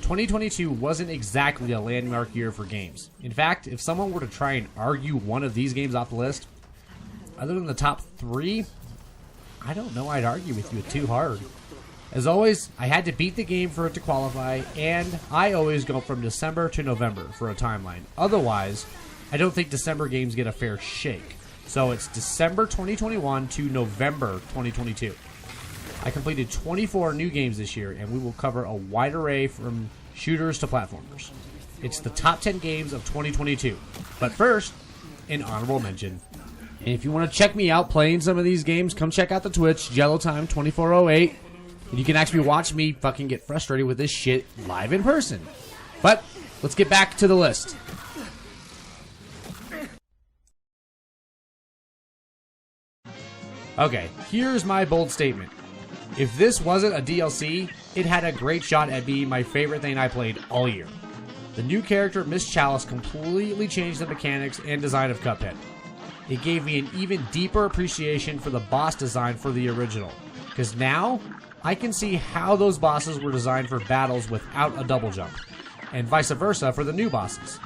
2022 wasn't exactly a landmark year for games. In fact, if someone were to try and argue one of these games off the list, other than the top 3, I don't know I'd argue with you too hard. As always, I had to beat the game for it to qualify, and I always go from December to November for a timeline. Otherwise, I don't think December games get a fair shake. So it's December 2021 to November 2022. I completed 24 new games this year, and we will cover a wide array from shooters to platformers. It's the top 10 games of 2022. But first, an honorable mention. And if you want to check me out playing some of these games, come check out the Twitch, JelloTime2408. And you can actually watch me fucking get frustrated with this shit live in person. But let's get back to the list. Okay, here's my bold statement. If this wasn't a DLC, it had a great shot at being my favorite thing I played all year. The new character, Miss Chalice, completely changed the mechanics and design of Cuphead. It gave me an even deeper appreciation for the boss design for the original, because now I can see how those bosses were designed for battles without a double jump, and vice versa for the new bosses.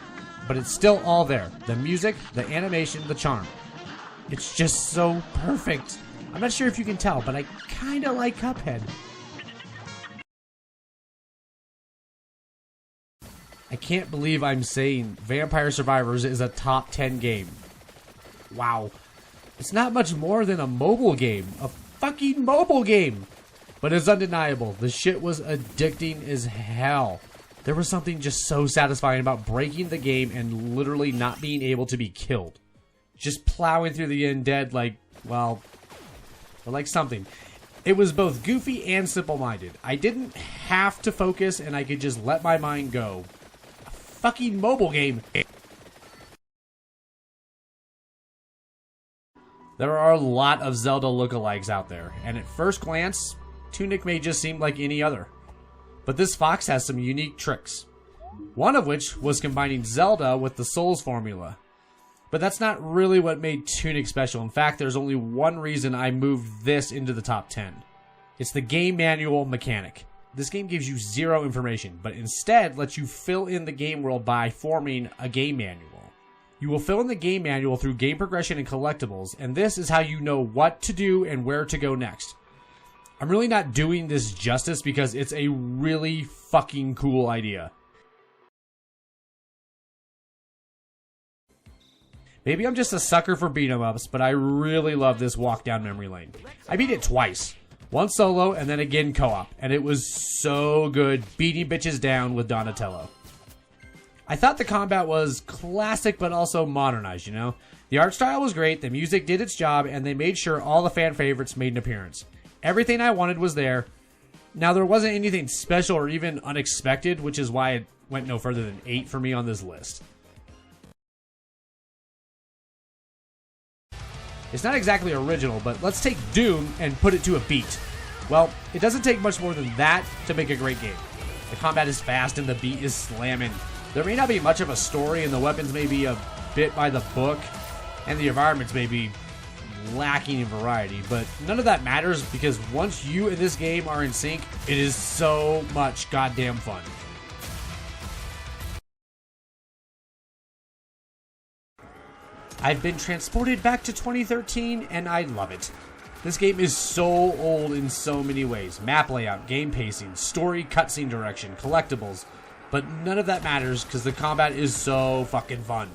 But it's still all there. The music, the animation, the charm. It's just so perfect. I'm not sure if you can tell, but I kinda like Cuphead. I can't believe I'm saying Vampire Survivors is a top 10 game. Wow. It's not much more than a mobile game. A fucking mobile game! But it's undeniable. The shit was addicting as hell. There was something just so satisfying about breaking the game and literally not being able to be killed. Just plowing through the undead like, well, like something. It was both goofy and simple-minded. I didn't have to focus and I could just let my mind go. A fucking mobile game. There are a lot of Zelda lookalikes out there, and at first glance, Tunic may just seem like any other. But this fox has some unique tricks. One of which was combining Zelda with the Souls formula. But that's not really what made Tunic special. In fact, there's only one reason I moved this into the top 10. It's the game manual mechanic. This game gives you zero information, but instead lets you fill in the game world by forming a game manual. You will fill in the game manual through game progression and collectibles, and this is how you know what to do and where to go next. I'm really not doing this justice because it's a really fucking cool idea. Maybe I'm just a sucker for beat-em-ups, but I really love this walk down memory lane. I beat it twice. Once solo, and then again co-op. And it was so good beating bitches down with Donatello. I thought the combat was classic, but also modernized, you know? The art style was great, the music did its job, and they made sure all the fan favorites made an appearance. Everything I wanted was there. Now, there wasn't anything special or even unexpected, which is why it went no further than 8 for me on this list. It's not exactly original, but let's take Doom and put it to a beat. Well, it doesn't take much more than that to make a great game. The combat is fast and the beat is slamming. There may not be much of a story and the weapons may be a bit by the book, and the environments may be lacking in variety, but none of that matters because once you and this game are in sync, it is so much goddamn fun. I've been transported back to 2013 and I love it. This game is so old in so many ways. Map layout, game pacing, story, cutscene direction, collectibles. But none of that matters because the combat is so fucking fun.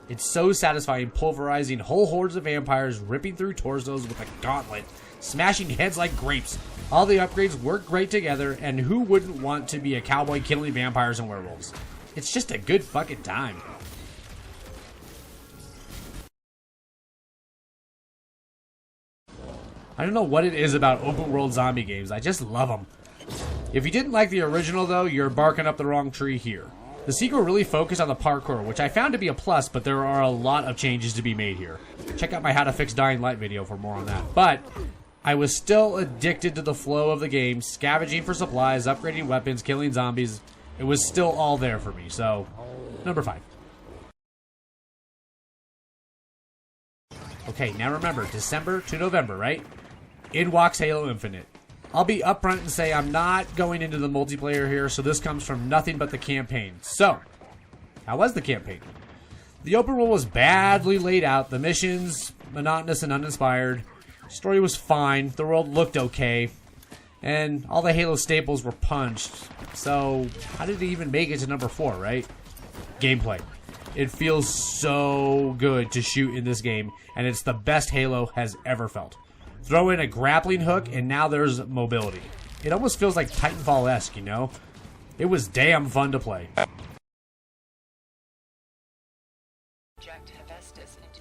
It's so satisfying pulverizing whole hordes of vampires, ripping through torsos with a gauntlet, smashing heads like grapes. All the upgrades work great together, and who wouldn't want to be a cowboy killing vampires and werewolves? It's just a good fucking time. I don't know what it is about open world zombie games, I just love them. If you didn't like the original though, you're barking up the wrong tree here. The sequel really focused on the parkour, which I found to be a plus, but there are a lot of changes to be made here. Check out my How to Fix Dying Light video for more on that. But I was still addicted to the flow of the game, scavenging for supplies, upgrading weapons, killing zombies. It was still all there for me, so number 5. Okay, now remember, December to November, right? In walks Halo Infinite. I'll be upfront and say I'm not going into the multiplayer here, so this comes from nothing but the campaign. So, how was the campaign? The open world was badly laid out, the missions monotonous and uninspired, story was fine, the world looked okay, and all the Halo staples were punched. So, how did it even make it to number 4, right? Gameplay. It feels so good to shoot in this game, and it's the best Halo has ever felt. Throw in a grappling hook, and now there's mobility. It almost feels like Titanfall-esque, you know? It was damn fun to play.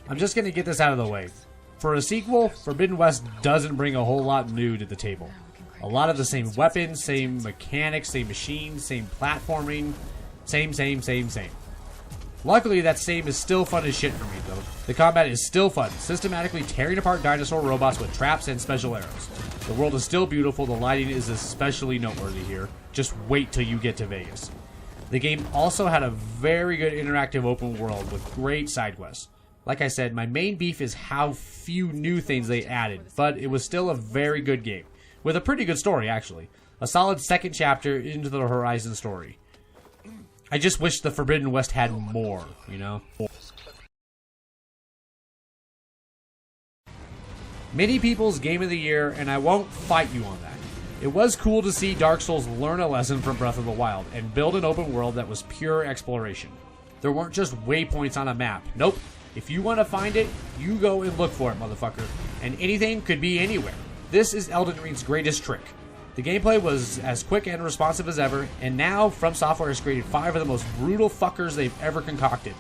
I'm just gonna get this out of the way. For a sequel, Forbidden West doesn't bring a whole lot new to the table. A lot of the same weapons, same mechanics, same machines, same platforming, same. Luckily, that same is still fun as shit for me, though. The combat is still fun, systematically tearing apart dinosaur robots with traps and special arrows. The world is still beautiful, the lighting is especially noteworthy here. Just wait till you get to Vegas. The game also had a very good interactive open world with great side quests. Like I said, my main beef is how few new things they added, but it was still a very good game. With a pretty good story, actually. A solid second chapter into the Horizon story. I just wish the Forbidden West had more, you know? Many people's game of the year, and I won't fight you on that. It was cool to see Dark Souls learn a lesson from Breath of the Wild and build an open world that was pure exploration. There weren't just waypoints on a map. Nope. If you want to find it, you go and look for it, motherfucker. And anything could be anywhere. This is Elden Ring's greatest trick. The gameplay was as quick and responsive as ever, and now From Software has created 5 of the most brutal fuckers they've ever concocted.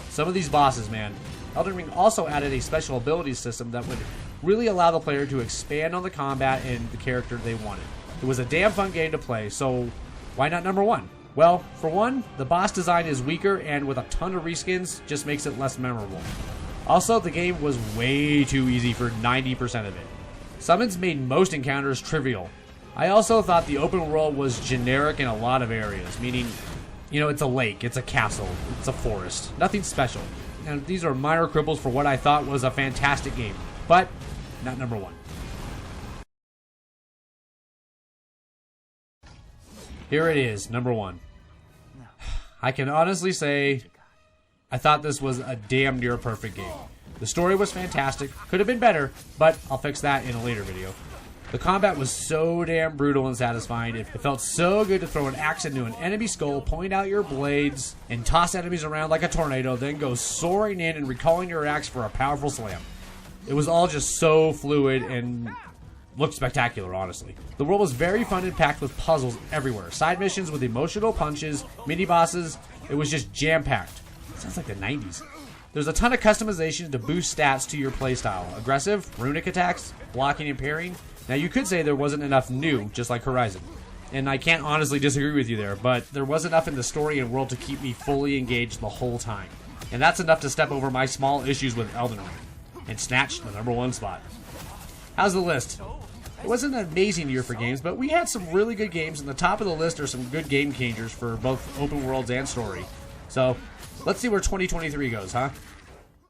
Some of these bosses, man. Elden Ring also added a special abilities system that would really allow the player to expand on the combat and the character they wanted. It was a damn fun game to play, so why not number 1? Well, for one, the boss design is weaker and with a ton of reskins just makes it less memorable. Also, the game was way too easy for 90% of it. Summons made most encounters trivial. I also thought the open world was generic in a lot of areas, meaning, you know, it's a lake, it's a castle, it's a forest, nothing special. And these are minor quibbles for what I thought was a fantastic game, but not number 1. Here it is, number 1. I can honestly say I thought this was a damn near perfect game. The story was fantastic, could have been better, but I'll fix that in a later video. The combat was so damn brutal and satisfying. It felt so good to throw an axe into an enemy skull, point out your blades, and toss enemies around like a tornado, then go soaring in and recalling your axe for a powerful slam. It was all just so fluid and looked spectacular, honestly. The world was very fun and packed with puzzles everywhere. Side missions with emotional punches, mini-bosses. It was just jam-packed. Sounds like the 90s. There's a ton of customization to boost stats to your playstyle. Aggressive, runic attacks, blocking and parrying. Now you could say there wasn't enough new, just like Horizon. And I can't honestly disagree with you there, but there was enough in the story and world to keep me fully engaged the whole time. And that's enough to step over my small issues with Elden Ring and snatch the number 1 spot. How's the list? It wasn't an amazing year for games, but we had some really good games, and the top of the list are some good game changers for both open worlds and story. So, let's see where 2023 goes, huh?